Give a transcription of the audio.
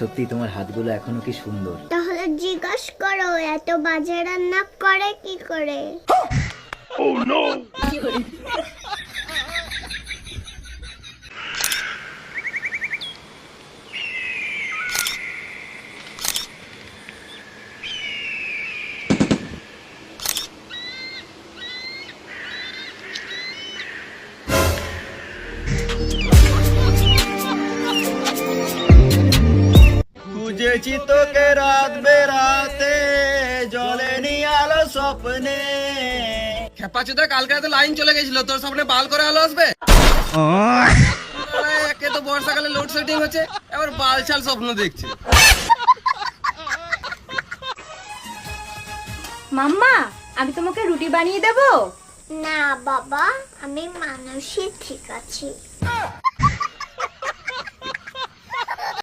সত্যি তোমার হাতগুলো এখনো কি সুন্দর। তাহলে জিজ্ঞাসা করো এত বাজে রান্না করে কি করে। খুঁজেছি তোকে রাত বেরাতে, জ্বলেনি আলো স্বপ্নে। খেপাচোদা কালকে রাতে লাইন চলে গেছিল, তোর সামনে বাল করে আলো আসবে? একে তো বর্ষাকালে লোডশেডিং হচ্ছে, এবার বাল ছাল স্বপ্ন দেখছে। মাম্মা, আমি তোমাকে রুটি বানিয়ে দেবো? না বাবা, আমি মানুষই ঠিক আছি।